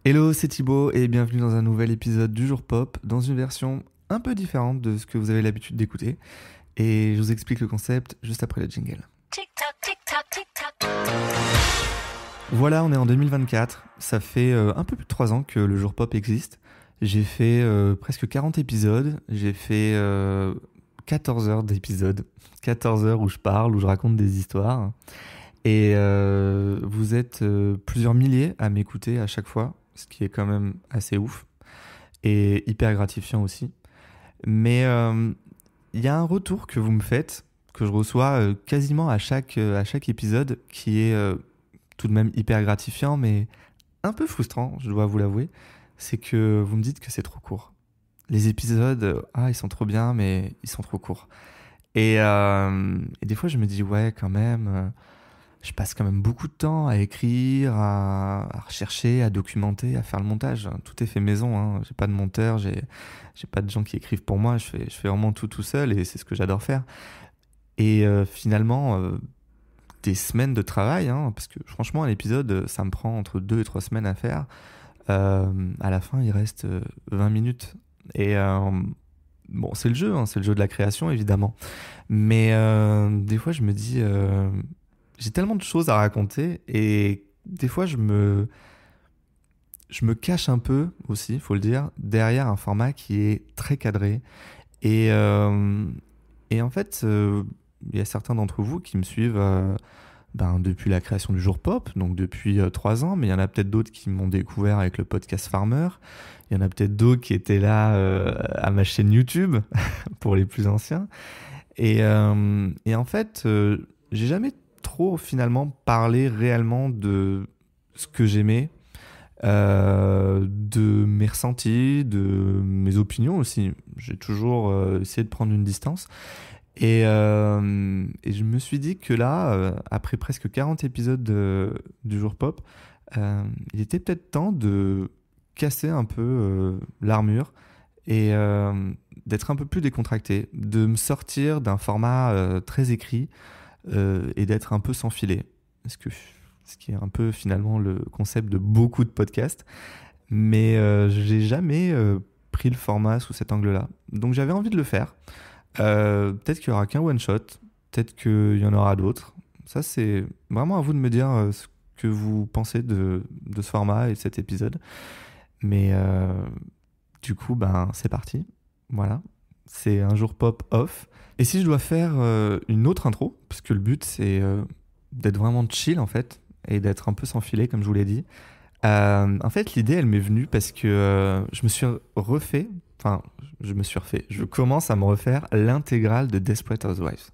Hello, c'est Thibaut et bienvenue dans un nouvel épisode du Jour Pop, dans une version un peu différente de ce que vous avez l'habitude d'écouter. Et je vous explique le concept juste après le jingle. Tic-tac, tic-tac, tic-tac. Voilà, on est en 2024, ça fait un peu plus de 3 ans que le Jour Pop existe. J'ai fait presque 40 épisodes, j'ai fait 14 heures d'épisodes, 14 heures où je parle, où je raconte des histoires. Et vous êtes plusieurs milliers à m'écouter à chaque fois, ce qui est quand même assez ouf et hyper gratifiant aussi. Mais il y a un retour que vous me faites, que je reçois quasiment à chaque épisode, qui est tout de même hyper gratifiant, mais un peu frustrant, je dois vous l'avouer. C'est que vous me dites que c'est trop court. Les épisodes, ils sont trop bien, mais ils sont trop courts. Et des fois, je me dis, ouais, quand même, je passe quand même beaucoup de temps à écrire, à rechercher, à documenter, à faire le montage. Tout est fait maison, hein. J'ai pas de monteur, j'ai pas de gens qui écrivent pour moi. Je fais vraiment tout seul et c'est ce que j'adore faire. Et finalement, des semaines de travail, hein, parce que franchement, un épisode, ça me prend entre 2 et 3 semaines à faire. À la fin, il reste 20 minutes. Et bon, c'est le jeu, hein, c'est le jeu de la création, évidemment. Mais des fois, je me dis, j'ai tellement de choses à raconter et des fois, je me cache un peu aussi, faut le dire, derrière un format qui est très cadré. Et, euh, et en fait, il y a certains d'entre vous qui me suivent depuis la création du Jour Pop, donc depuis 3 ans, mais il y en a peut-être d'autres qui m'ont découvert avec le podcast Farmer. Il y en a peut-être d'autres qui étaient là à ma chaîne YouTube, pour les plus anciens. Et en fait, j'ai jamais trop finalement parlé réellement de ce que j'aimais, de mes ressentis, de mes opinions aussi. J'ai toujours essayé de prendre une distance. Et je me suis dit que là, après presque 40 épisodes du Jour Pop, il était peut-être temps de casser un peu l'armure et d'être un peu plus décontracté, de me sortir d'un format très écrit et d'être un peu sans filet. Ce qui est un peu finalement le concept de beaucoup de podcasts. Mais j'ai jamais pris le format sous cet angle-là. Donc j'avais envie de le faire. Peut-être qu'il y aura qu'un one-shot, peut-être qu'il y en aura d'autres. Ça, c'est vraiment à vous de me dire ce que vous pensez de ce format et de cet épisode. Mais du coup, c'est parti. Voilà. C'est un Jour Pop off. Et si je dois faire une autre intro, parce que le but, c'est d'être vraiment chill, en fait, et d'être un peu sans filet, comme je vous l'ai dit. En fait, l'idée, elle m'est venue parce que je commence à me refaire l'intégrale de Desperate Housewives.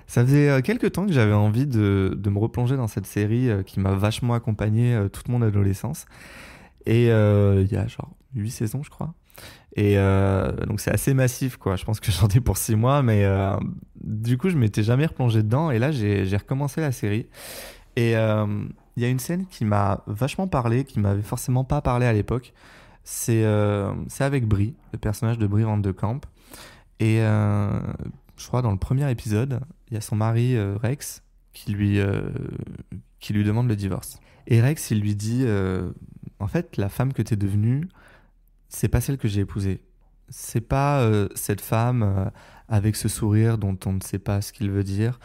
Ça faisait quelques temps que j'avais envie de me replonger dans cette série qui m'a vachement accompagné toute mon adolescence. Et il y a genre 8 saisons, je crois. Et donc c'est assez massif, quoi. Je pense que j'en ai pour 6 mois, mais du coup, je m'étais jamais replongé dedans. Et là, j'ai recommencé la série. Et il y a une scène qui m'a vachement parlé, qui m'avait forcément pas parlé à l'époque. C'est avec Brie, le personnage de Brie Van de Camp. Et je crois dans le premier épisode, il y a son mari Rex qui lui demande le divorce. Et Rex, il lui dit en fait, la femme que t'es devenue, c'est pas celle que j'ai épousée. C'est pas cette femme avec ce sourire dont on ne sait pas ce qu'il veut dire.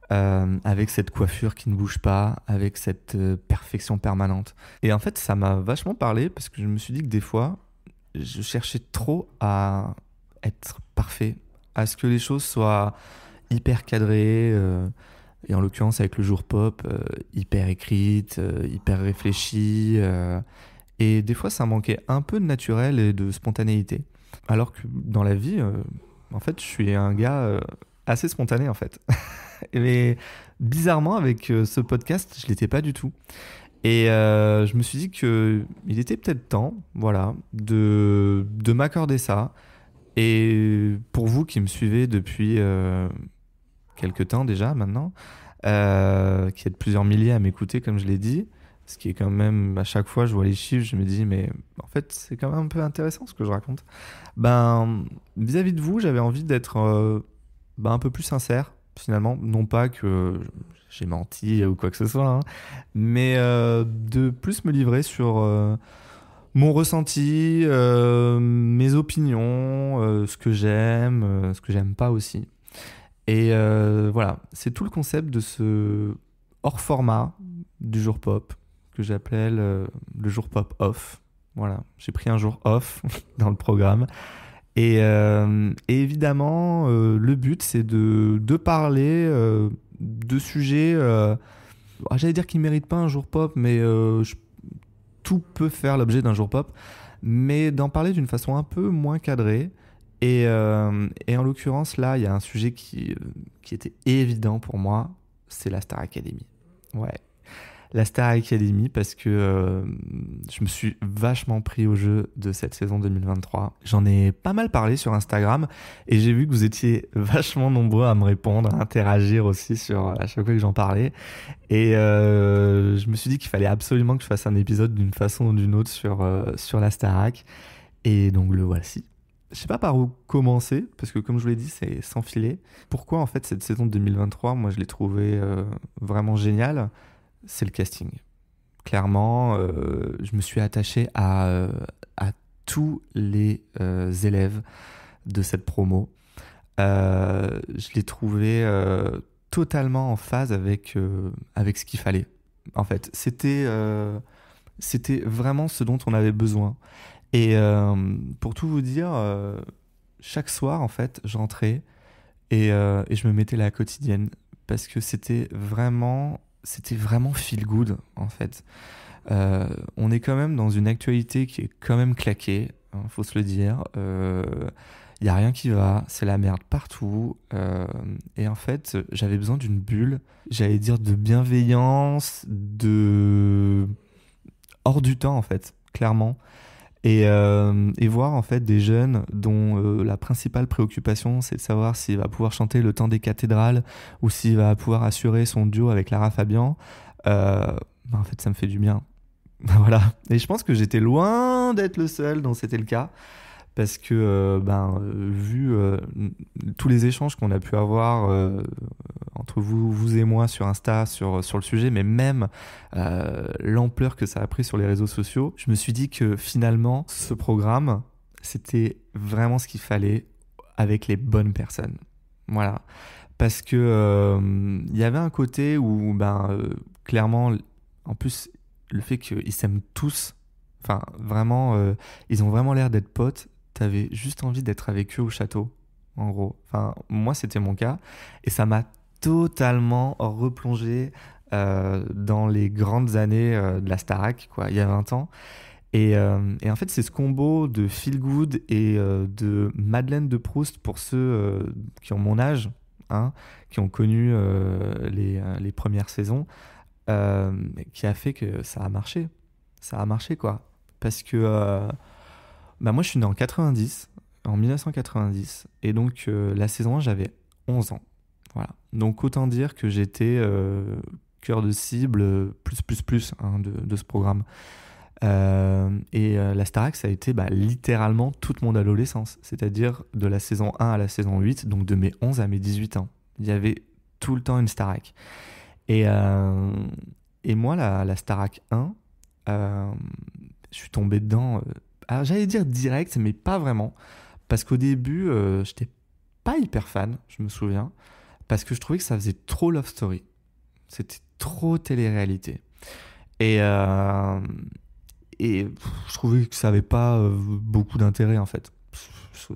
Avec cette coiffure qui ne bouge pas, avec cette perfection permanente. Et en fait, ça m'a vachement parlé parce que je me suis dit que des fois, je cherchais trop à être parfait, à ce que les choses soient hyper cadrées, et en l'occurrence avec le Jour Pop, hyper écrites, hyper réfléchies. Et des fois, ça manquait un peu de naturel et de spontanéité. Alors que dans la vie, en fait, je suis un gars assez spontané, en fait. Mais bizarrement, avec ce podcast, je l'étais pas du tout. Et je me suis dit qu'il était peut-être temps, voilà, de m'accorder ça. Et pour vous qui me suivez depuis quelques temps déjà maintenant, qui êtes plusieurs milliers à m'écouter, comme je l'ai dit, ce qui est quand même, à chaque fois, je vois les chiffres, je me dis, mais en fait, c'est quand même un peu intéressant ce que je raconte. Vis-à-vis de vous, j'avais envie d'être un peu plus sincère, finalement. Non pas que j'ai menti ou quoi que ce soit, hein, mais de plus me livrer sur mon ressenti, mes opinions, ce que j'aime, ce que j'aime pas aussi. Et voilà, c'est tout le concept de ce hors format du jour pop que j'appelle le jour pop off. Voilà, j'ai pris un jour off dans le programme. Et évidemment, le but, c'est de parler de sujets, j'allais dire qu'ils ne méritent pas un jour pop, mais tout peut faire l'objet d'un jour pop, mais d'en parler d'une façon un peu moins cadrée. Et en l'occurrence, là, il y a un sujet qui était évident pour moi, c'est la Star Academy. Ouais, la Star Academy, parce que je me suis vachement pris au jeu de cette saison 2023. J'en ai pas mal parlé sur Instagram et j'ai vu que vous étiez vachement nombreux à me répondre, à interagir aussi à chaque fois que j'en parlais. Et je me suis dit qu'il fallait absolument que je fasse un épisode d'une façon ou d'une autre sur la Starac. Et donc le voici. Je sais pas par où commencer, parce que comme je vous l'ai dit, c'est sans filet. Pourquoi en fait cette saison 2023, moi je l'ai trouvée vraiment géniale, c'est le casting. Clairement, je me suis attaché à tous les élèves de cette promo. Je l'ai trouvé totalement en phase avec ce qu'il fallait. En fait, c'était vraiment ce dont on avait besoin. Et pour tout vous dire, chaque soir, en fait, j'entrais et je me mettais la quotidienne parce que c'était vraiment feel good, en fait. On est quand même dans une actualité qui est quand même claquée, hein, faut se le dire. Il n'y a rien qui va, c'est la merde partout. Et en fait, j'avais besoin d'une bulle, j'allais dire de bienveillance, hors du temps, en fait, clairement. Et voir en fait des jeunes dont la principale préoccupation c'est de savoir s'il va pouvoir chanter le temps des cathédrales ou s'il va pouvoir assurer son duo avec Lara Fabian, en fait ça me fait du bien. Voilà. Et je pense que j'étais loin d'être le seul dont c'était le cas. Parce que, vu tous les échanges qu'on a pu avoir entre vous et moi sur Insta, sur le sujet, mais même l'ampleur que ça a pris sur les réseaux sociaux, je me suis dit que finalement, ce programme, c'était vraiment ce qu'il fallait avec les bonnes personnes. Voilà. Parce que il y avait un côté où, clairement, en plus, le fait qu'ils s'aiment tous, enfin, vraiment, ils ont vraiment l'air d'être potes. T'avais juste envie d'être avec eux au château, en gros. Enfin, moi, c'était mon cas. Et ça m'a totalement replongé dans les grandes années de la Starac, quoi, il y a 20 ans. Et en fait, c'est ce combo de feel good et de Madeleine de Proust pour ceux qui ont mon âge, hein, qui ont connu les premières saisons, qui a fait que ça a marché. Ça a marché, quoi. Parce que... moi, je suis né en 1990, et donc la saison 1, j'avais 11 ans. Voilà. Donc autant dire que j'étais cœur de cible plus hein, de ce programme. La Starac, ça a été littéralement toute mon adolescence, c'est-à-dire de la saison 1 à la saison 8, donc de mes 11 à mes 18 ans. Il y avait tout le temps une Starac. Et moi, la Starac 1, je suis tombé dedans... alors j'allais dire direct, mais pas vraiment. Parce qu'au début, j'étais pas hyper fan, je me souviens. Parce que je trouvais que ça faisait trop love story. C'était trop télé-réalité. Et je trouvais que ça avait pas beaucoup d'intérêt, en fait.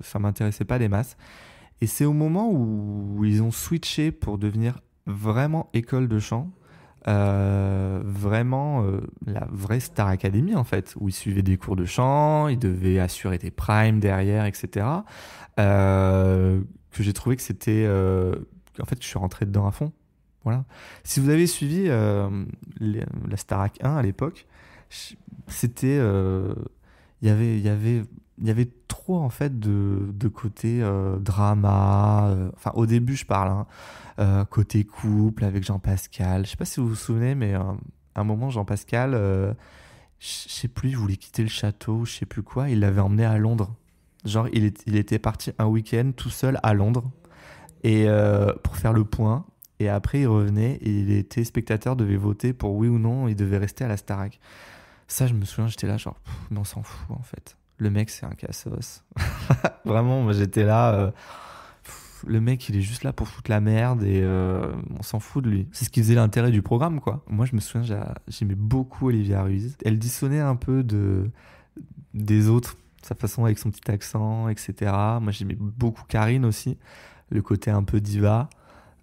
Ça m'intéressait pas des masses. Et c'est au moment où ils ont switché pour devenir vraiment école de chant. Vraiment la vraie Star Academy en fait, où ils suivaient des cours de chant, ils devaient assurer des primes derrière, etc. Que j'ai trouvé que c'était en fait, je suis rentré dedans à fond. Voilà. Si vous avez suivi la Starac 1 à l'époque, c'était il y avait trop en fait de côté drama, enfin au début je parle, hein, côté couple avec Jean-Pascal. Je sais pas si vous vous souvenez, mais à un moment Jean-Pascal, je sais plus, il voulait quitter le château, je sais plus quoi, il l'avait emmené à Londres. Genre il était parti un week-end tout seul à Londres et pour faire le point. Et après il revenait et les téléspectateurs devaient voter pour oui ou non, il devait rester à la Starac. Ça, je me souviens, j'étais là genre, mais on s'en fout en fait. Le mec, c'est un cassos. Vraiment, moi j'étais là. Le mec, il est juste là pour foutre la merde et on s'en fout de lui. C'est ce qui faisait l'intérêt du programme, quoi. Moi, je me souviens, j'aimais beaucoup Olivia Ruiz. Elle dissonnait un peu des autres, sa façon avec son petit accent, etc. Moi, j'aimais beaucoup Karine aussi, le côté un peu diva.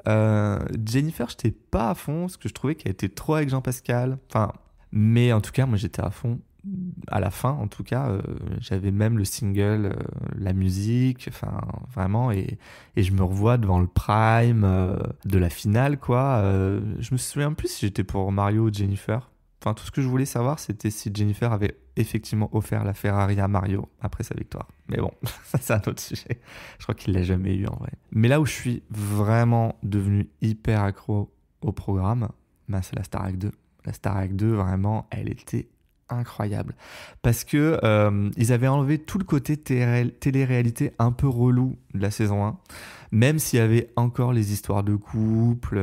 Jennifer, j'étais pas à fond parce que je trouvais qu'elle était trop avec Jean Pascal. Enfin, mais en tout cas, moi, j'étais à fond. À la fin, en tout cas, j'avais même le single, la musique, enfin vraiment, et je me revois devant le prime de la finale, quoi. Je me souviens plus si j'étais pour Mario ou Jennifer. Enfin, tout ce que je voulais savoir, c'était si Jennifer avait effectivement offert la Ferrari à Mario après sa victoire. Mais bon, ça c'est un autre sujet. Je crois qu'il l'a jamais eu en vrai. Mais là où je suis vraiment devenu hyper accro au programme, bah, c'est la Starac 2. La Starac 2, vraiment, elle était incroyable parce que ils avaient enlevé tout le côté télé-réalité un peu relou de la saison 1, même s'il y avait encore les histoires de couple,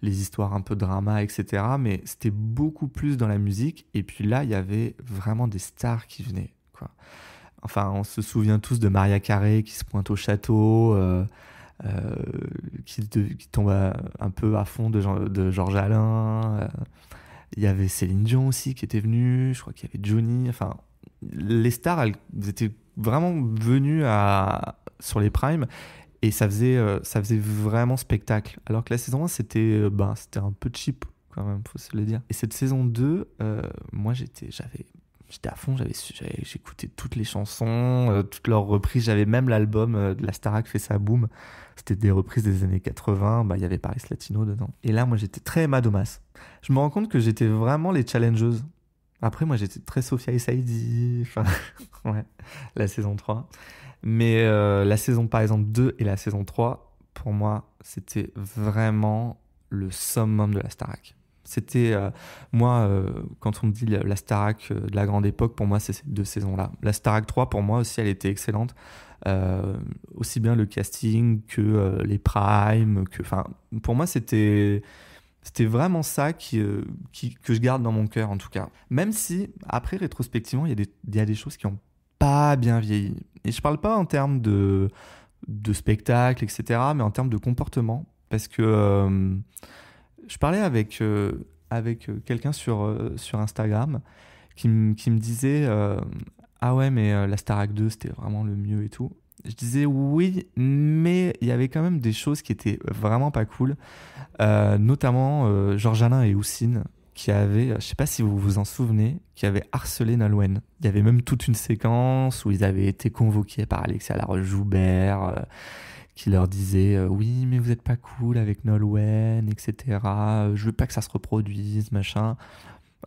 les histoires un peu drama, etc., mais c'était beaucoup plus dans la musique. Et puis là, il y avait vraiment des stars qui venaient, quoi. Enfin, on se souvient tous de Maria Carré qui se pointe au château, qui tombe un peu à fond de Georges Alain. Il y avait Céline Dion aussi qui était venue, je crois qu'il y avait Johnny. Enfin, les stars, elles étaient vraiment venues sur les primes et ça faisait vraiment spectacle. Alors que la saison 1, c'était un peu cheap quand même, faut se le dire. Et cette saison 2, moi j'étais à fond, j'écoutais toutes les chansons, toutes leurs reprises. J'avais même l'album de la Starac fait sa boom. C'était des reprises des années 80. Il y avait Paris Latino dedans. Et là, moi, j'étais très Emma Domas. Je me rends compte que j'étais vraiment les challengeuses. Après, moi, j'étais très Sophia et Saïdi. Enfin, ouais, la saison 3. Mais la saison, par exemple, 2 et la saison 3, pour moi, c'était vraiment le summum de la Starac. C'était, quand on me dit la Starac de la grande époque, pour moi, c'est ces 2 saisons-là. La Starac 3, pour moi aussi, elle était excellente. Aussi bien le casting que les primes. Pour moi, c'était vraiment ça que je garde dans mon cœur, en tout cas. Même si, après, rétrospectivement, il y a des choses qui n'ont pas bien vieilli. Et je parle pas en termes de spectacle, etc., mais en termes de comportement. Parce que je parlais avec quelqu'un sur Instagram qui me disait ah ouais, mais la Starac 2, c'était vraiment le mieux et tout. Je disais oui, mais il y avait quand même des choses qui étaient vraiment pas cool. Notamment Georges Alain et Houssine qui avaient, je sais pas si vous vous en souvenez, qui avaient harcelé Nolwenn. Il y avait même toute une séquence où ils avaient été convoqués par Alexia Laroche-Joubert, qui leur disait oui, mais vous êtes pas cool avec Nolwenn, etc. Je veux pas que ça se reproduise, machin.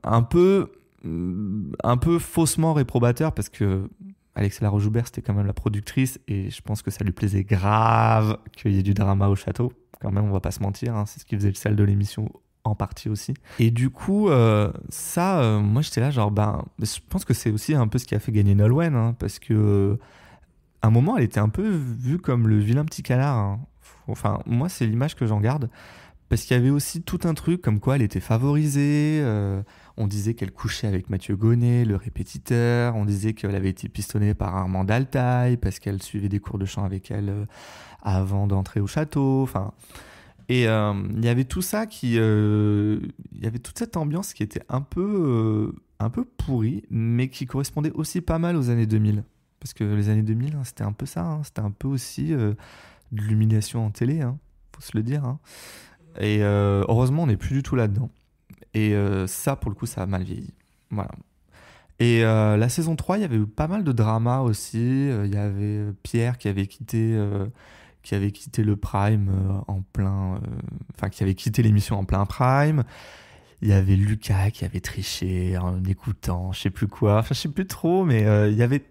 Un peu faussement réprobateur parce que Alexia Laroche-Joubert, c'était quand même la productrice et je pense que ça lui plaisait grave qu'il y ait du drama au château. Quand même, on va pas se mentir, hein, c'est ce qui faisait le sel de l'émission en partie aussi. Et du coup, moi j'étais là genre, je pense que c'est aussi un peu ce qui a fait gagner Nolwenn, hein, parce que à un moment, elle était un peu vue comme le vilain petit canard, hein. Enfin, moi, c'est l'image que j'en garde. Parce qu'il y avait aussi tout un truc comme quoi elle était favorisée. On disait qu'elle couchait avec Mathieu Gonnet, le répétiteur. On disait qu'elle avait été pistonnée par Armand Altaï parce qu'elle suivait des cours de chant avec elle avant d'entrer au château. Enfin, et il y avait tout ça il y avait toute cette ambiance qui était un peu pourrie, mais qui correspondait aussi pas mal aux années 2000. Parce que les années 2000, hein, c'était un peu ça. Hein, c'était un peu aussi de l'humiliation en télé, hein, faut se le dire. Hein. Et heureusement, on n'est plus du tout là-dedans. Et ça, pour le coup, ça a mal vieilli. Voilà. Et la saison 3, il y avait eu pas mal de drama aussi. Il y avait Pierre qui avait quitté le Prime en plein... Enfin, qui avait quitté l'émission en plein Prime. Il y avait Lucas qui avait triché en écoutant, je sais plus quoi. Enfin, je sais plus trop, mais il y avait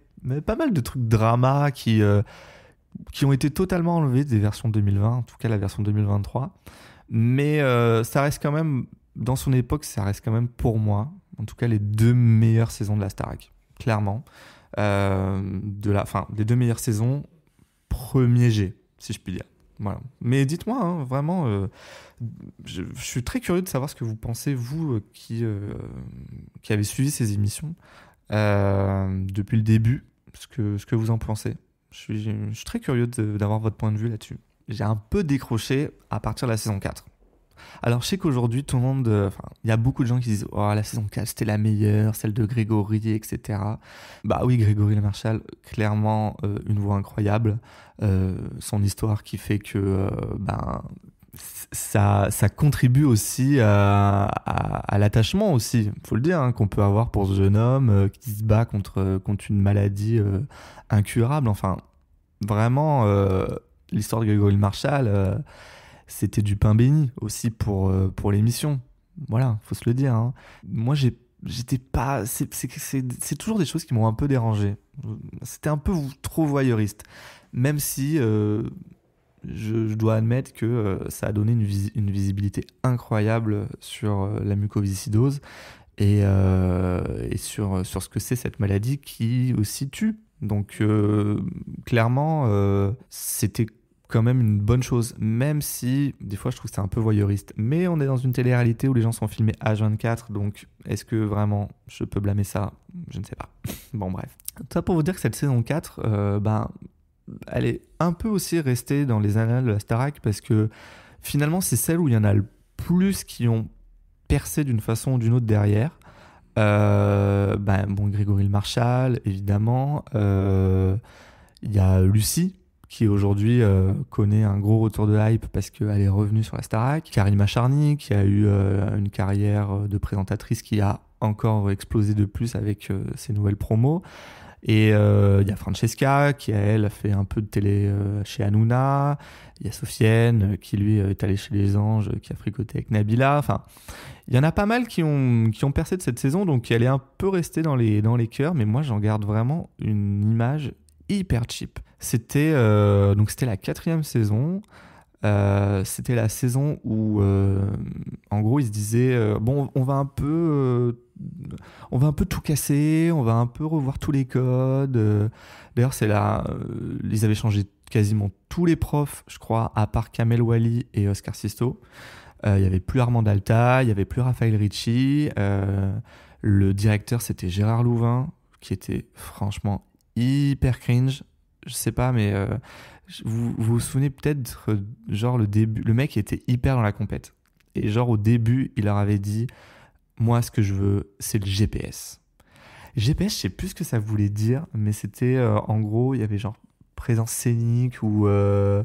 pas mal de trucs drama qui ont été totalement enlevés des versions 2020, en tout cas la version 2023. Mais ça reste quand même, dans son époque, ça reste quand même pour moi, en tout cas les 2 meilleures saisons de la Starac, clairement. Les 2 meilleures saisons, premier G, si je puis dire. Voilà. Mais dites-moi, hein, vraiment, je suis très curieux de savoir ce que vous pensez, vous, qui avez suivi ces émissions depuis le début, ce que vous en pensez. Je suis très curieux d'avoir votre point de vue là-dessus. J'ai un peu décroché à partir de la saison 4. Alors, je sais qu'aujourd'hui, tout le monde. Enfin, il y a beaucoup de gens qui disent oh, la saison 4, c'était la meilleure, celle de Grégory, etc. Bah oui, Grégory Le Marchal, clairement, une voix incroyable. Son histoire qui fait que. Ça contribue aussi à l'attachement aussi, faut le dire, hein, qu'on peut avoir pour ce jeune homme qui se bat contre une maladie incurable. Enfin, vraiment, l'histoire de Grégory Le Marchal, c'était du pain béni aussi pour l'émission. Voilà, faut se le dire, hein. Moi, j'étais pas. C'est toujours des choses qui m'ont un peu dérangé. C'était un peu trop voyeuriste. Même si je dois admettre que ça a donné une visibilité incroyable sur la mucoviscidose et sur ce que c'est cette maladie qui aussi tue. Donc, clairement, c'était quand même une bonne chose, même si des fois je trouve que c'est un peu voyeuriste. Mais on est dans une télé-réalité où les gens sont filmés H24, donc est-ce que vraiment je peux blâmer ça? Je ne sais pas. Bon, bref. Tout ça pour vous dire que cette saison 4, elle est un peu aussi restée dans les annales de la Starac parce que finalement, c'est celle où il y en a le plus qui ont percé d'une façon ou d'une autre derrière. Grégory Le Marchal, évidemment. Il y a Lucie qui aujourd'hui connaît un gros retour de hype parce qu'elle est revenue sur la Starac. Karima Charny, qui a eu une carrière de présentatrice qui a encore explosé de plus avec ses nouvelles promos. Et il y a Francesca, qui elle a fait un peu de télé chez Hanouna. Il y a Sofiane, qui lui est allée chez Les Anges, qui a fricoté avec Nabila. Enfin, il y en a pas mal qui ont percé de cette saison, donc elle est un peu restée dans les cœurs. Mais moi, j'en garde vraiment une image hyper cheap. C'était la 4e saison. C'était la saison où, en gros, ils se disaient on va un peu tout casser, on va un peu revoir tous les codes. D'ailleurs, c'est là, ils avaient changé quasiment tous les profs, je crois, à part Kamel Wally et Oscar Sisto. Il y avait plus Armand Alta, il y avait plus Raphaël Ricci. Le directeur, c'était Gérard Louvain, qui était franchement hyper cringe. Je sais pas, mais vous souvenez peut-être, genre le début, le mec était hyper dans la compète. Et genre au début, il leur avait dit, moi ce que je veux, c'est le GPS. GPS, je sais plus ce que ça voulait dire, mais c'était en gros, il y avait genre présence scénique ou je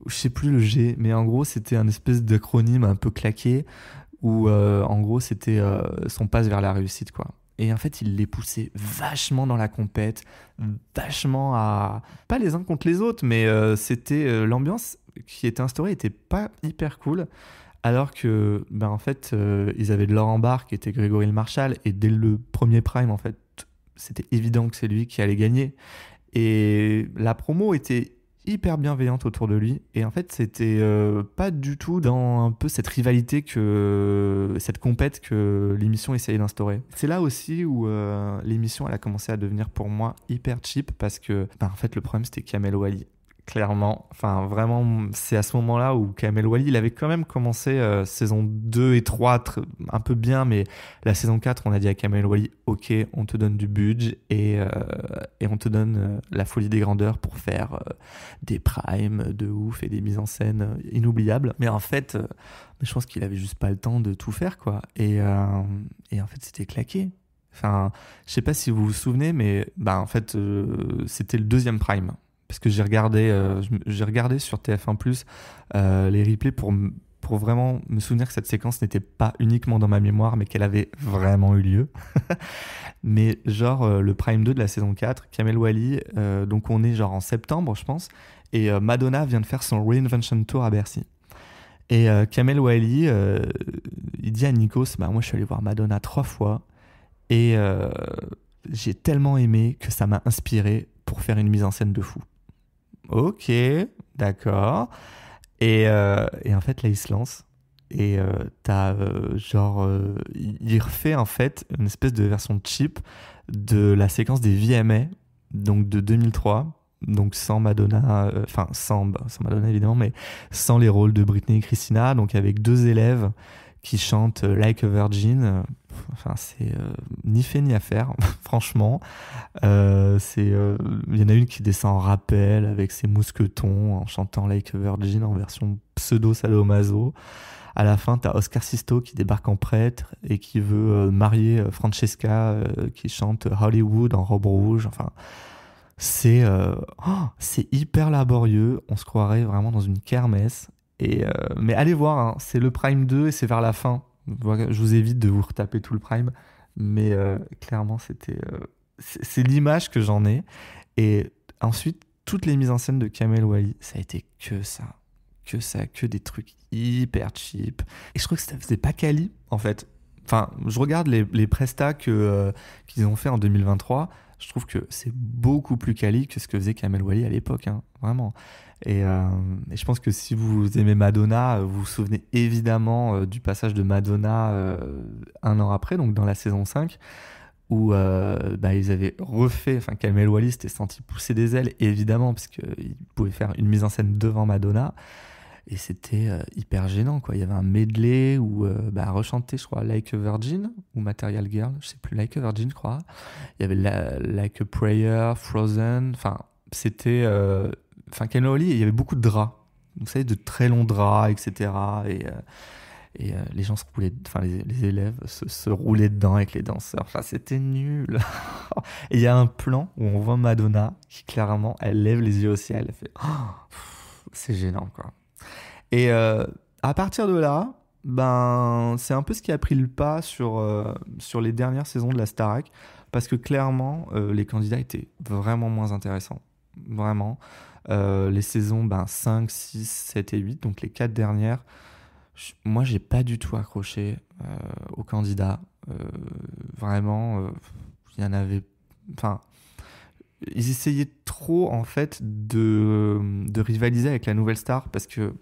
sais plus le G, mais en gros c'était un espèce d'acronyme un peu claqué où en gros c'était son passe vers la réussite, quoi. Et en fait, il les poussait vachement dans la compète, vachement à... Pas les uns contre les autres, mais c'était l'ambiance qui était instaurée était pas hyper cool. Alors que, en fait, ils avaient de Laurent Barre qui était Grégory Le Marchal, et dès le premier prime, en fait, c'était évident que c'est lui qui allait gagner. Et la promo était hyper bienveillante autour de lui, et en fait c'était pas du tout dans un peu cette rivalité cette compète que l'émission essayait d'instaurer. C'est là aussi où l'émission elle a commencé à devenir pour moi hyper cheap parce que en fait le problème c'était Kamel Wally. Clairement, enfin vraiment, c'est à ce moment-là où Kamel Wally, il avait quand même commencé saison 2 et 3 un peu bien, mais la saison 4, on a dit à Kamel Wally, ok, on te donne du budget et on te donne la folie des grandeurs pour faire des primes de ouf et des mises en scène inoubliables. Mais en fait, je pense qu'il avait juste pas le temps de tout faire, quoi. Et en fait, c'était claqué. Enfin, je sais pas si vous vous souvenez, mais en fait, c'était le 2e prime. Parce que j'ai regardé sur TF1+, les replays pour vraiment me souvenir que cette séquence n'était pas uniquement dans ma mémoire, mais qu'elle avait vraiment eu lieu. Mais genre, le Prime 2 de la saison 4, Kamel Wally, donc on est genre en septembre, je pense, et Madonna vient de faire son Reinvention Tour à Bercy. Et Kamel Wally, il dit à Nikos, moi je suis allé voir Madonna 3 fois, et j'ai tellement aimé que ça m'a inspiré pour faire une mise en scène de fou. Ok, d'accord. Et en fait, là, il se lance. Et il refait en fait une espèce de version cheap de la séquence des VMA, donc de 2003, donc sans Madonna, sans Madonna évidemment, mais sans les rôles de Britney et Christina, donc avec 2 élèves qui chantent Like a Virgin. Enfin, c'est ni fait ni à faire, franchement. Il y en a une qui descend en rappel avec ses mousquetons en chantant Like a Virgin en version pseudo-sadomaso. À la fin, t'as Oscar Sisto qui débarque en prêtre et qui veut marier Francesca qui chante Hollywood en robe rouge. Enfin, c'est hyper laborieux. On se croirait vraiment dans une kermesse. Mais allez voir, hein, c'est le Prime 2 et c'est vers la fin. Je vous évite de vous retaper tout le Prime. Mais clairement, c'est l'image que j'en ai. Et ensuite, toutes les mises en scène de Kamel Wally, ça a été que ça. Que des trucs hyper cheap. Et je trouve que ça faisait pas quali, en fait. Enfin, je regarde les prestats qu'ils ont fait en 2023. Je trouve que c'est beaucoup plus quali que ce que faisait Kamel Wally à l'époque, hein, vraiment. Et je pense que si vous aimez Madonna, vous vous souvenez évidemment du passage de Madonna un an après, donc dans la saison 5, où ils avaient refait, enfin Kamel Wally s'était senti pousser des ailes, évidemment, parce qu'il pouvait faire une mise en scène devant Madonna. Et c'était hyper gênant, quoi. Il y avait un medley où rechanté, je crois, Like a Virgin ou Material Girl, je sais plus, Like a Virgin, je crois. Il y avait Like a Prayer, Frozen. Enfin, c'était... Kamel Wally, il y avait beaucoup de draps. Vous savez, de très longs draps, etc. Et les gens se roulaient... Enfin, les élèves se roulaient dedans avec les danseurs. Enfin, c'était nul. Et il y a un plan où on voit Madonna qui, clairement, elle lève les yeux au ciel. Elle fait... c'est gênant, quoi. Et à partir de là, c'est un peu ce qui a pris le pas sur les dernières saisons de la Starac, parce que clairement, les candidats étaient vraiment moins intéressants. Vraiment. Les saisons 5, 6, 7 et 8, donc les 4 dernières, moi, j'ai pas du tout accroché aux candidats. Vraiment, il y en avait... Enfin... Ils essayaient trop, en fait, de rivaliser avec la nouvelle star, parce que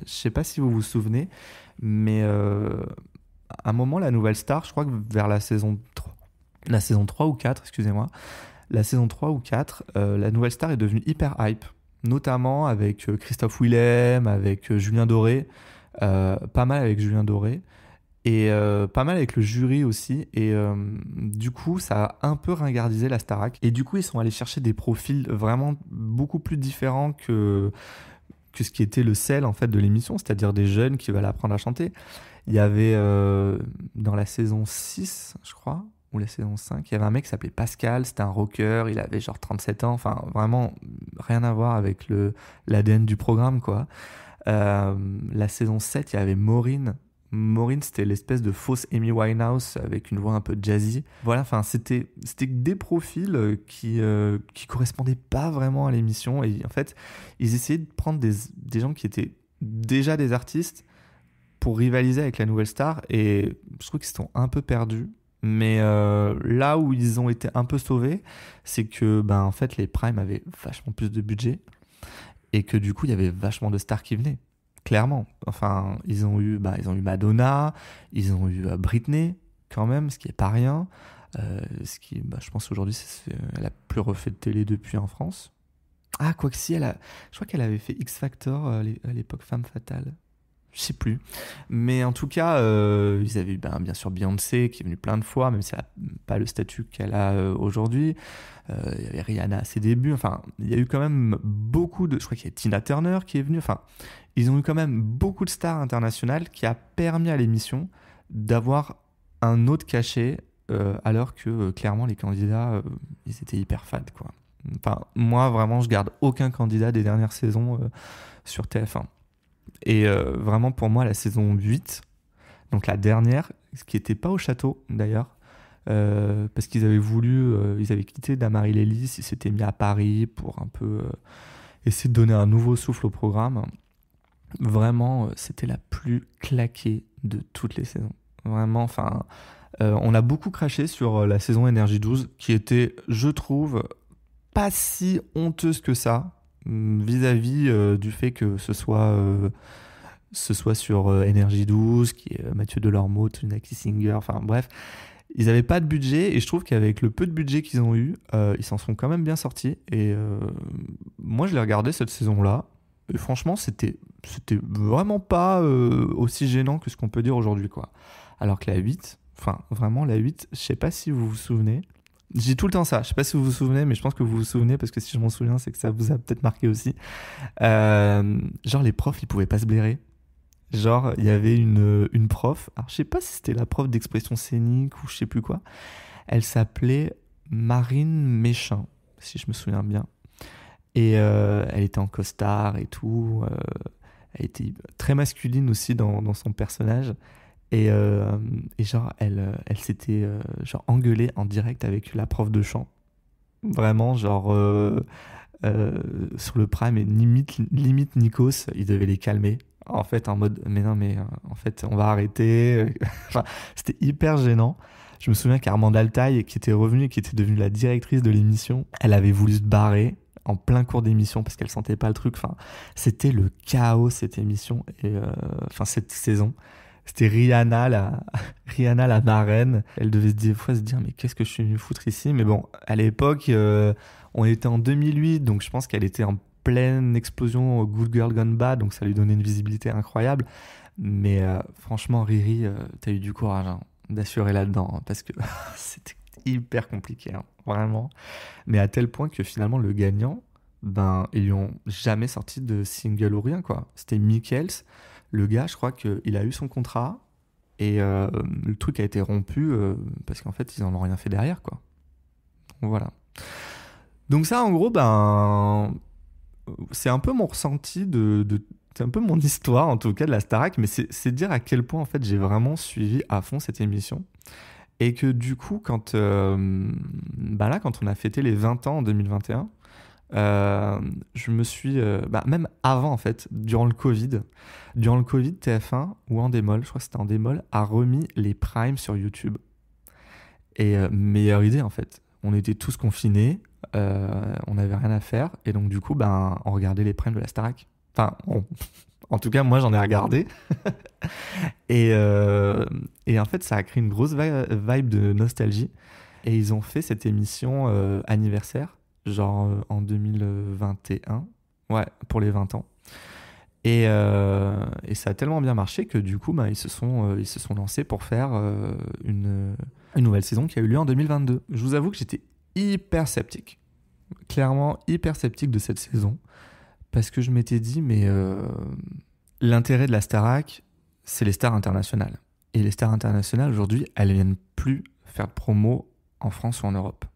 je sais pas si vous vous souvenez, mais à un moment, la nouvelle star, je crois que vers la saison 3 ou 4, excusez-moi, la saison 3 ou 4, la nouvelle star est devenue hyper hype, notamment avec Christophe Willem, avec Julien Doré, pas mal avec Julien Doré, et pas mal avec le jury aussi. Et du coup, ça a un peu ringardisé la Starac. Et du coup, ils sont allés chercher des profils vraiment beaucoup plus différents que ce qui était le sel en fait de l'émission, c'est-à-dire des jeunes qui veulent apprendre à chanter. Il y avait dans la saison 6, je crois, ou la saison 5, il y avait un mec qui s'appelait Pascal, c'était un rocker, il avait genre 37 ans, enfin vraiment rien à voir avec l'ADN du programme, quoi. La saison 7, il y avait Maureen. Maureen, c'était l'espèce de fausse Amy Winehouse avec une voix un peu jazzy. Voilà, enfin, c'était des profils qui correspondaient pas vraiment à l'émission. Et en fait, ils essayaient de prendre des gens qui étaient déjà des artistes pour rivaliser avec la nouvelle star. Et je trouve qu'ils se sont un peu perdus. Mais là où ils ont été un peu sauvés, c'est que en fait, les primes avaient vachement plus de budget. Et que du coup, il y avait vachement de stars qui venaient. Clairement. Enfin, ils ont eu Madonna, ils ont eu Britney, quand même, ce qui est pas rien. Ce qui, je pense aujourd'hui, elle a plus refait de télé depuis en France. Ah, quoi que si, je crois qu'elle avait fait X Factor à l'époque Femme Fatale. Je sais plus. Mais en tout cas, ils avaient eu bien sûr Beyoncé qui est venue plein de fois, même si elle n'a pas le statut qu'elle a aujourd'hui. Il y avait Rihanna à ses débuts. Enfin, il y a eu quand même beaucoup de... Je crois qu'il y a Tina Turner qui est venue. Enfin, ils ont eu quand même beaucoup de stars internationales qui a permis à l'émission d'avoir un autre cachet, alors que clairement les candidats, ils étaient hyper fades, quoi. Enfin, moi, vraiment, je garde aucun candidat des dernières saisons sur TF1. Et vraiment, pour moi, la saison 8, donc la dernière, ce qui n'était pas au château, d'ailleurs, parce qu'ils avaient voulu, ils avaient quitté Damary Lélis, ils s'étaient mis à Paris pour un peu essayer de donner un nouveau souffle au programme. Vraiment, c'était la plus claquée de toutes les saisons. Vraiment, enfin, on a beaucoup craché sur la saison Énergie 12, qui était, je trouve, pas si honteuse que ça, vis-à-vis du fait que ce soit sur Énergie 12, qui est Mathieu Delormeau, Tunaki Singer, enfin bref. Ils n'avaient pas de budget et je trouve qu'avec le peu de budget qu'ils ont eu, ils s'en sont quand même bien sortis. Et moi, je l'ai regardé cette saison-là. Et franchement, c'était vraiment pas aussi gênant que ce qu'on peut dire aujourd'hui, quoi. Alors que la 8, enfin, vraiment, la 8, je sais pas si vous vous souvenez. Je dis tout le temps ça, je sais pas si vous vous souvenez, mais je pense que vous vous souvenez parce que si je m'en souviens, c'est que ça vous a peut-être marqué aussi. Genre, les profs, ils pouvaient pas se blairer. Genre, il y avait une prof, alors je sais pas si c'était la prof d'expression scénique ou je sais plus quoi. Elle s'appelait Marine Méchin, si je me souviens bien. Et elle était en costard et tout. Elle était très masculine aussi dans son personnage. Et genre, elle s'était genre engueulée en direct avec la prof de chant. Vraiment, genre, sur le prime, et limite Nikos, il devait les calmer. En fait, en mode, mais non, mais en fait, on va arrêter. Enfin, c'était hyper gênant. Je me souviens qu'Armande Altaï, qui était revenue, qui était devenue la directrice de l'émission, elle avait voulu se barrer en plein cours d'émission parce qu'elle sentait pas le truc. Enfin, c'était le chaos, cette émission, et enfin, cette saison. C'était Rihanna, la marraine. Elle devait des fois se dire, mais qu'est-ce que je suis venu foutre ici? Mais bon, à l'époque, on était en 2008, donc je pense qu'elle était en pleine explosion Good Girl Gone Bad, donc ça lui donnait une visibilité incroyable. Mais franchement, Riri, t'as eu du courage hein, d'assurer là-dedans, hein, parce que c'était hyper compliqué, hein, vraiment. Mais à tel point que finalement, le gagnant, ben, ils lui ont jamais sorti de single ou rien, quoi. C'était Michaels. Le gars, je crois qu'il a eu son contrat et le truc a été rompu parce qu'en fait, ils en ont rien fait derrière, quoi. Donc, voilà. Donc ça, en gros, ben, c'est un peu mon ressenti c'est un peu mon histoire, en tout cas, de la Starac, mais c'est dire à quel point, en fait, j'ai vraiment suivi à fond cette émission. Et que du coup, quand on a fêté les 20 ans en 2021, je me suis même avant en fait durant le Covid TF1 ou en démol, je crois que c'était en démol, a remis les primes sur YouTube. Et meilleure idée en fait, on était tous confinés, on n'avait rien à faire et donc du coup on regardait les primes de la Starac. Enfin en tout cas moi j'en ai regardé. et en fait ça a créé une grosse vibe de nostalgie et ils ont fait cette émission anniversaire genre en 2021, ouais, pour les 20 ans. Et ça a tellement bien marché que du coup, ils se sont lancés pour faire une nouvelle saison qui a eu lieu en 2022. Je vous avoue que j'étais hyper sceptique, clairement hyper sceptique de cette saison, parce que je m'étais dit, mais l'intérêt de la Starac, c'est les stars internationales. Et les stars internationales, aujourd'hui, elles viennent plus faire de promo en France ou en Europe.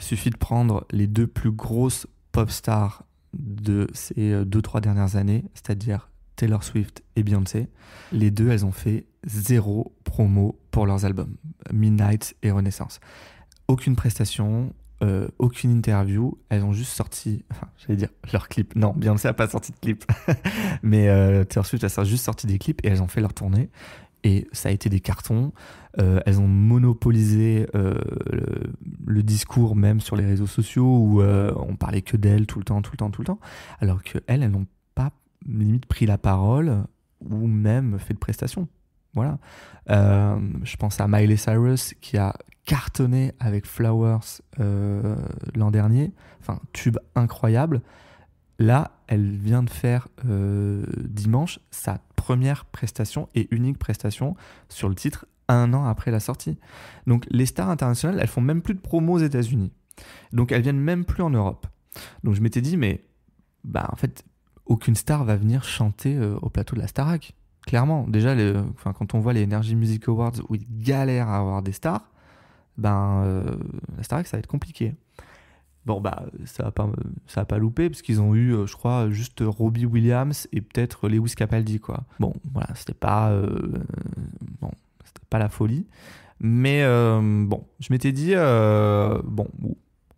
Suffit de prendre les deux plus grosses pop stars de ces 2-3 dernières années, c'est-à-dire Taylor Swift et Beyoncé. Les deux, elles ont fait 0 promo pour leurs albums, Midnight et Renaissance. Aucune prestation, aucune interview. Elles ont juste sorti, j'allais dire leur clip. Non, Beyoncé n'a pas sorti de clip. Mais Taylor Swift a juste sorti des clips et elles ont fait leur tournée. Et ça a été des cartons. Elles ont monopolisé le discours même sur les réseaux sociaux où on parlait que d'elles tout le temps. Alors qu'elles n'ont pas limite pris la parole ou même fait de prestations. Voilà. Je pense à Miley Cyrus qui a cartonné avec Flowers l'an dernier. Enfin, tube incroyable. Là, elle vient de faire dimanche sa première prestation et unique prestation sur le titre 1 an après la sortie. Donc les stars internationales, elles font même plus de promo aux États-Unis. Donc elles viennent même plus en Europe. Donc je m'étais dit, mais en fait, aucune star va venir chanter au plateau de la Starac. Clairement, déjà, quand on voit les Energy Music Awards où ils galèrent à avoir des stars, la Starac, ça va être compliqué. Bon, ça va pas louper parce qu'ils ont eu, je crois, juste Robbie Williams et peut-être Lewis Capaldi, quoi. Bon, voilà, c'était pas la folie. Mais je m'étais dit,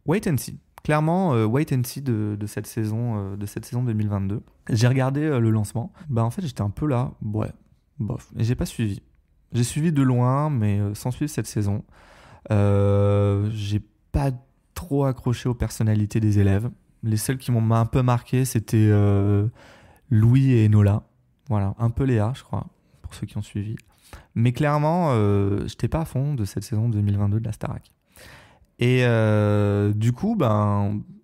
wait and see. Clairement, wait and see de cette saison 2022. J'ai regardé le lancement. En fait, j'étais un peu là, ouais, bof. Et j'ai pas suivi. J'ai suivi de loin, mais sans suivre cette saison. J'ai pas trop accroché aux personnalités des élèves. Les seuls qui m'ont un peu marqué, c'était Louis et Enola. Voilà, un peu Léa, je crois, pour ceux qui ont suivi. Mais clairement, j'étais pas à fond de cette saison 2022 de la Starac. Et du coup,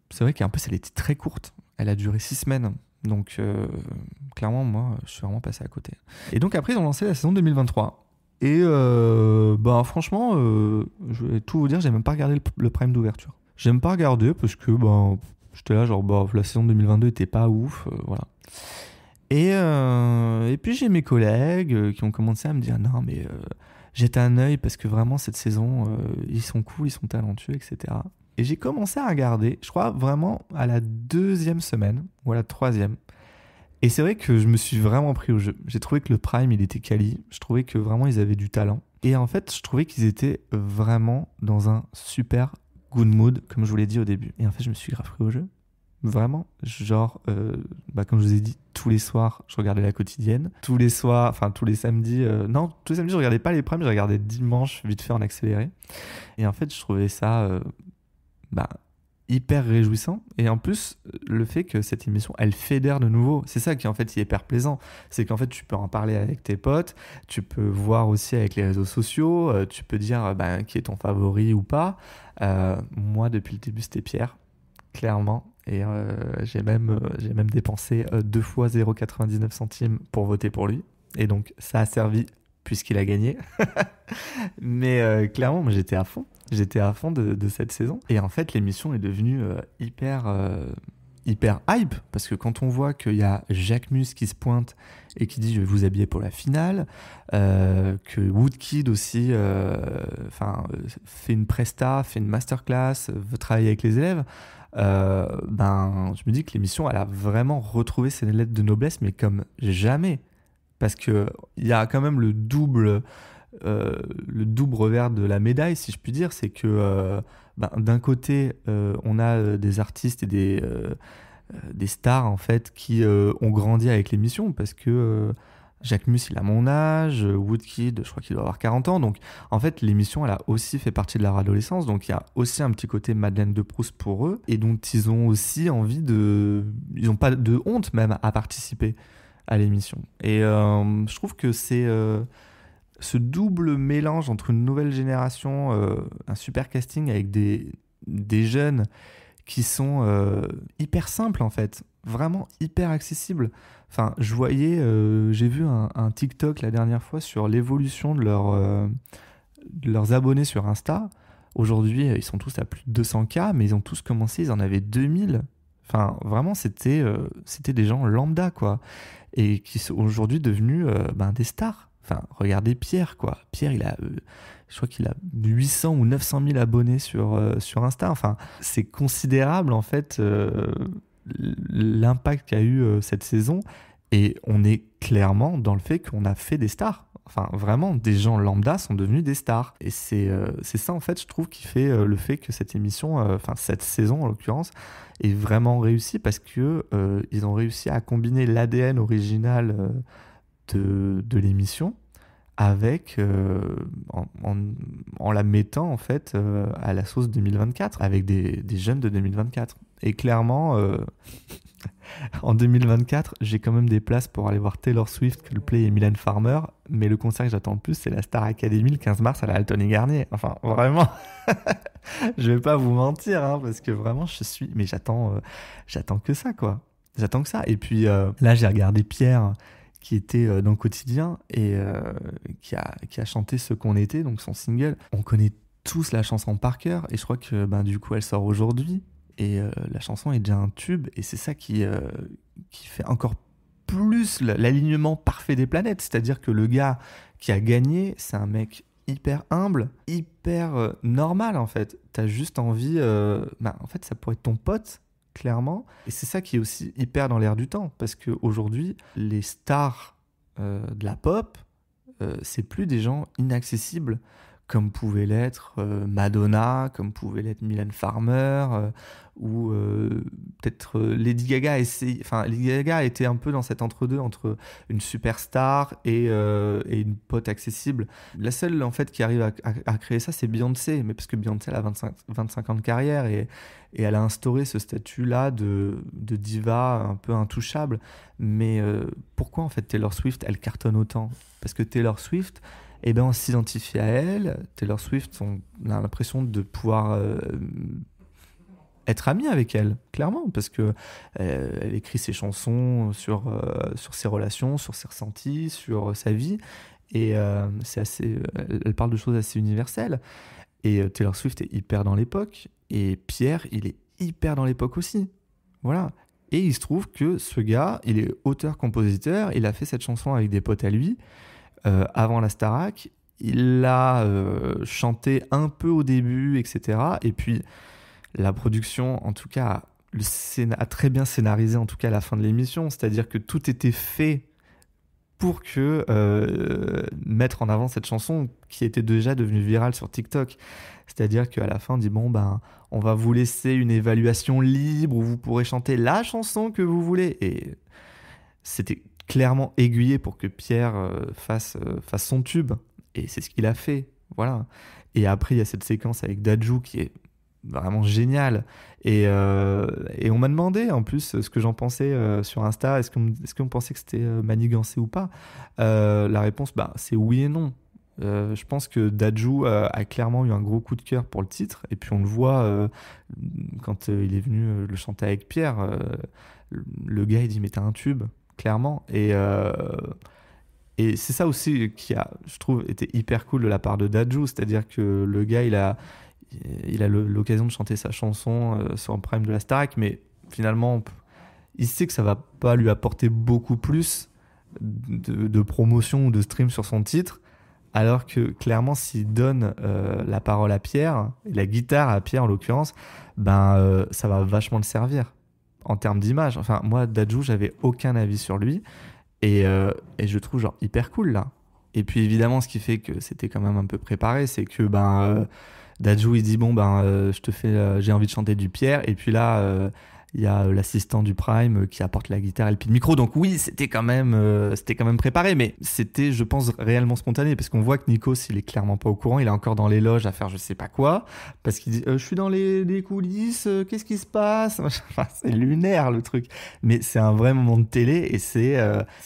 c'est vrai qu'un peu, elle était très courte. Elle a duré 6 semaines. Donc, clairement, moi, je suis vraiment passé à côté. Et donc, après, ils ont lancé la saison 2023. Et franchement, je vais tout vous dire, j'ai même pas regardé le prime d'ouverture. J'ai même pas regardé parce que j'étais là, genre, la saison 2022 était pas ouf. Voilà. Et puis, j'ai mes collègues qui ont commencé à me dire non, mais jette un œil parce que vraiment, cette saison, ils sont cool, ils sont talentueux, etc. Et j'ai commencé à regarder, je crois vraiment à la 2e semaine ou à la 3e. Et c'est vrai que je me suis vraiment pris au jeu. J'ai trouvé que le Prime, il était quali. Je trouvais que vraiment, ils avaient du talent. Et en fait, je trouvais qu'ils étaient vraiment dans un super good mood, comme je vous l'ai dit au début. Et en fait, je me suis grave pris au jeu. Vraiment. Genre, comme je vous ai dit, tous les soirs, je regardais la quotidienne. Tous les soirs, enfin tous les samedis. Non, tous les samedis, je regardais pas les primes, je regardais dimanche, vite fait en accéléré. Et en fait, je trouvais ça hyper réjouissant. Et en plus, le fait que cette émission, elle fédère de nouveau, c'est ça qui en fait est hyper plaisant. C'est qu'en fait, tu peux en parler avec tes potes, tu peux voir aussi avec les réseaux sociaux, tu peux dire qui est ton favori ou pas. Moi, depuis le début, c'était Pierre, clairement. Et j'ai même dépensé 2 fois 0,99 centimes pour voter pour lui. Et donc, ça a servi puisqu'il a gagné. Mais clairement, moi, j'étais à fond. J'étais à fond de cette saison. Et en fait, l'émission est devenue hyper hype. Parce que quand on voit qu'il y a Jacques Mus qui se pointe et qui dit « Je vais vous habiller pour la finale », que Woodkid aussi fait une presta, fait une masterclass, veut travailler avec les élèves, je me dis que l'émission, elle a vraiment retrouvé ses lettres de noblesse, mais comme jamais. Parce qu'il y a quand même le double revers de la médaille, si je puis dire, c'est que d'un côté, on a des artistes et des stars en fait qui ont grandi avec l'émission, parce que Jacques Mus, il a mon âge, Woodkid, je crois qu'il doit avoir 40 ans, donc en fait l'émission, elle a aussi fait partie de leur adolescence, donc il y a aussi un petit côté Madeleine de Proust pour eux, et donc ils ont aussi envie ils n'ont pas de honte même à participer à l'émission. Et je trouve que c'est ce double mélange entre une nouvelle génération, un super casting avec des jeunes qui sont hyper simples en fait, vraiment hyper accessibles. Enfin, j'ai vu un TikTok la dernière fois sur l'évolution de leurs abonnés sur Insta. Aujourd'hui, ils sont tous à plus de 200K, mais ils ont tous commencé, ils en avaient 2000. Enfin, vraiment, c'était des gens lambda, quoi. Et qui sont aujourd'hui devenus des stars. Enfin, regardez Pierre, quoi. Pierre, je crois qu'il a 800 ou 900 000 abonnés sur Insta. Enfin, c'est considérable, en fait, l'impact qu'a eu cette saison. Et on est clairement dans le fait qu'on a fait des stars. Enfin, vraiment, des gens lambda sont devenus des stars. Et c'est ça, en fait, je trouve, qui fait le fait que cette émission, cette saison, en l'occurrence, est vraiment réussie, parce que ils ont réussi à combiner l'ADN original de l'émission avec en la mettant en fait à la sauce 2024, avec des jeunes de 2024. Et clairement en 2024, j'ai quand même des places pour aller voir Taylor Swift, Coldplay et Mylène Farmer, mais le concert que j'attends le plus, c'est la Star Academy le 15 mars à la Alton et Garnier. Enfin, vraiment, je vais pas vous mentir, hein, parce que vraiment, mais j'attends que ça, quoi. J'attends que ça. Et puis là, j'ai regardé Pierre, qui était dans le quotidien et qui a chanté Ce qu'on était, donc son single. On connaît tous la chanson par cœur, et je crois que du coup, elle sort aujourd'hui. Et la chanson est déjà un tube, et c'est ça qui fait encore plus l'alignement parfait des planètes. C'est-à-dire que le gars qui a gagné, c'est un mec hyper humble, hyper normal en fait. T'as juste envie, en fait ça pourrait être ton pote, clairement. Et c'est ça qui est aussi hyper dans l'air du temps, parce qu'aujourd'hui, les stars de la pop, c'est plus des gens inaccessibles comme pouvait l'être Madonna, comme pouvait l'être Mylène Farmer, ou peut-être Lady Gaga. Lady Gaga était un peu dans cet entre-deux, entre une superstar et une pote accessible. La seule, en fait, qui arrive à créer ça, c'est Beyoncé, mais parce que Beyoncé, elle a 25 ans de carrière et elle a instauré ce statut-là de diva un peu intouchable. Mais pourquoi, en fait, Taylor Swift, elle cartonne autant ? Parce que Taylor Swift, eh ben, on s'identifie à elle. Taylor Swift, on a l'impression de pouvoir être ami avec elle, clairement, parce que elle écrit ses chansons sur ses relations, sur ses ressentis, sur sa vie, et c'est assez, elle parle de choses assez universelles. Et Taylor Swift est hyper dans l'époque, et Pierre, il est hyper dans l'époque aussi. Voilà. Et il se trouve que ce gars, il est auteur-compositeur, il a fait cette chanson avec des potes à lui, avant la Starac. Il l'a chanté un peu au début, etc. Et puis, la production, en tout cas, a très bien scénarisé, en tout cas, à la fin de l'émission. C'est-à-dire que tout était fait pour que mettre en avant cette chanson qui était déjà devenue virale sur TikTok. C'est-à-dire qu'à la fin, on dit bon ben, on va vous laisser une évaluation libre où vous pourrez chanter la chanson que vous voulez. Et c'était clairement aiguillé pour que Pierre fasse son tube. Et c'est ce qu'il a fait. Voilà. Et après, il y a cette séquence avec Dadju qui est vraiment géniale. Et on m'a demandé en plus ce que j'en pensais sur Insta. Est-ce qu'on pensait que c'était manigancé ou pas? La réponse, c'est oui et non. Je pense que Dadju a clairement eu un gros coup de cœur pour le titre. Et puis on le voit quand il est venu le chanter avec Pierre. Le gars, il dit mais t'as un tube, clairement. Et c'est ça aussi qui a, je trouve, été hyper cool de la part de Dadju. C'est-à-dire que le gars, il a l'occasion de chanter sa chanson sur un prime de la Starac, mais finalement, il sait que ça va pas lui apporter beaucoup plus de promotion ou de stream sur son titre, alors que clairement, s'il donne la parole à Pierre, et la guitare à Pierre en l'occurrence, ça va vachement le servir en termes d'image. Enfin, moi, Dadju, j'avais aucun avis sur lui, et je le trouve genre hyper cool là. Et puis évidemment, ce qui fait que c'était quand même un peu préparé, c'est que Dadju il dit bon je te fais j'ai envie de chanter du Pierre, et puis là il y a l'assistant du Prime qui apporte la guitare et le pied de micro, donc oui c'était quand même préparé, mais c'était, je pense, réellement spontané, parce qu'on voit que Nikos, il est clairement pas au courant, il est encore dans les loges à faire je sais pas quoi, parce qu'il dit je suis dans les coulisses, qu'est-ce qui se passe? Enfin, c'est lunaire le truc, mais c'est un vrai moment de télé, et c'est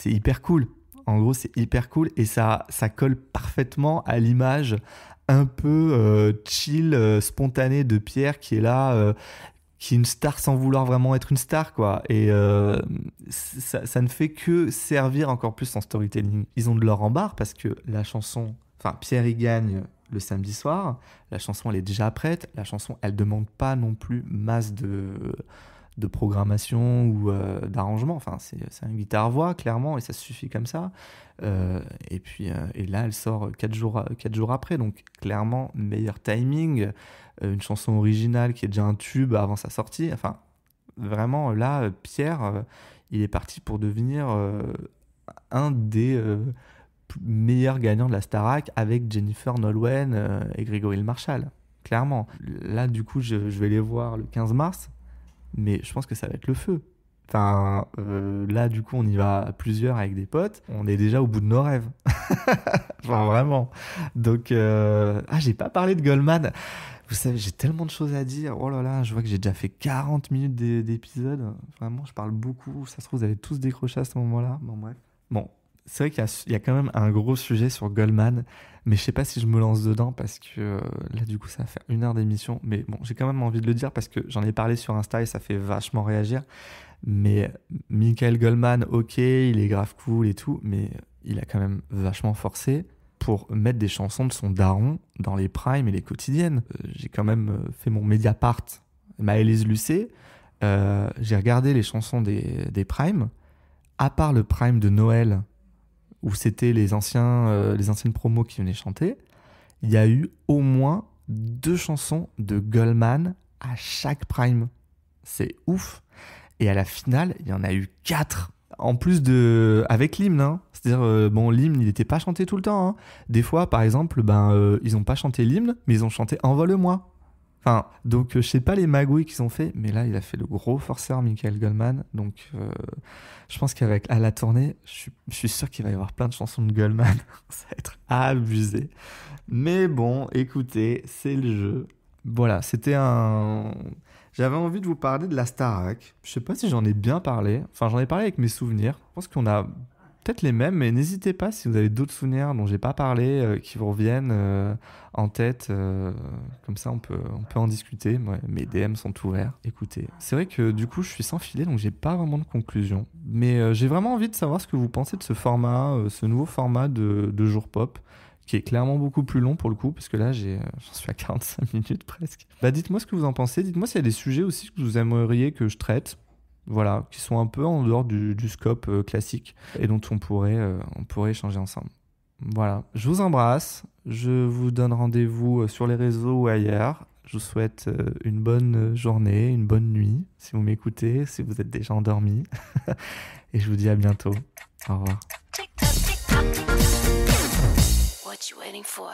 hyper cool. En gros, c'est hyper cool, et ça colle parfaitement à l'image un peu chill, spontanée de Pierre, qui est là, qui est une star sans vouloir vraiment être une star, quoi. Et ça ne fait que servir encore plus son storytelling. Ils ont de l'or en barre, parce que la chanson... Enfin, Pierre, il gagne le samedi soir. La chanson, elle est déjà prête. La chanson, elle demande pas non plus masse de programmation ou d'arrangement. Enfin, c'est une guitare-voix, clairement, et ça suffit comme ça. Et puis, et là, elle sort 4 jours après. Donc, clairement, meilleur timing. Une chanson originale qui est déjà un tube avant sa sortie. Enfin, vraiment, là, Pierre, il est parti pour devenir un des meilleurs gagnants de la Starac, avec Jennifer Nolwenn et Grégory Le Marchal. Clairement. Là, du coup, je vais les voir le 15 mars. Mais je pense que ça va être le feu. Enfin, là, du coup, on y va à plusieurs avec des potes. On est déjà au bout de nos rêves. Enfin, vraiment. Donc, j'ai pas parlé de Goldman. Vous savez, j'ai tellement de choses à dire. Oh là là, je vois que j'ai déjà fait 40 minutes d'épisode. Vraiment, je parle beaucoup. Ça se trouve, vous avez tous décroché à ce moment-là. Bon, bref. Bon, c'est vrai qu'il y a quand même un gros sujet sur Goldman. Mais je sais pas si je me lance dedans, parce que là, du coup, ça va faire 1 heure d'émission. Mais bon, j'ai quand même envie de le dire, parce que j'en ai parlé sur Insta et ça fait vachement réagir. Mais Michael Goldman, ok, il est grave cool et tout, mais il a quand même vachement forcé pour mettre des chansons de son daron dans les primes et les quotidiennes. J'ai quand même fait mon Mediapart, Maëlys Lucet. J'ai regardé les chansons des primes, à part le prime de Noël, où c'était les anciennes promos qui venaient chanter. Il y a eu au moins 2 chansons de Goldman à chaque prime. C'est ouf. Et à la finale, il y en a eu 4. En plus avec l'hymne, hein. C'est-à-dire, bon, l'hymne, il n'était pas chanté tout le temps, hein. Des fois, par exemple, ils n'ont pas chanté l'hymne, mais ils ont chanté Envole-moi. Enfin, donc, je sais pas les magouilles qu'ils ont fait, mais là, il a fait le gros forceur, Michael Goldman. Donc, je pense qu'avec à la tournée, je suis sûr qu'il va y avoir plein de chansons de Goldman. Ça va être abusé. Mais bon, écoutez, c'est le jeu. Voilà, j'avais envie de vous parler de la Starac. Je sais pas si j'en ai bien parlé. Enfin, j'en ai parlé avec mes souvenirs. Je pense qu'on a peut-être les mêmes, mais n'hésitez pas si vous avez d'autres souvenirs dont j'ai pas parlé, qui vous reviennent en tête. Comme ça, on peut en discuter. Ouais, mes DM sont ouverts. Écoutez, c'est vrai que du coup, je suis sans filet, donc j'ai pas vraiment de conclusion. Mais j'ai vraiment envie de savoir ce que vous pensez de ce format, ce nouveau format de Jour Pop, qui est clairement beaucoup plus long pour le coup, parce que là, j'en suis à 45 minutes presque. Bah, dites-moi ce que vous en pensez. Dites-moi s'il y a des sujets aussi que vous aimeriez que je traite. Voilà, qui sont un peu en dehors du scope classique et dont on pourrait échanger ensemble. Voilà, je vous embrasse, je vous donne rendez-vous sur les réseaux ou ailleurs. Je vous souhaite une bonne journée, une bonne nuit, si vous m'écoutez, si vous êtes déjà endormi. Et je vous dis à bientôt. Au revoir. Tick tock, tick tock, tick tock. What you waiting for?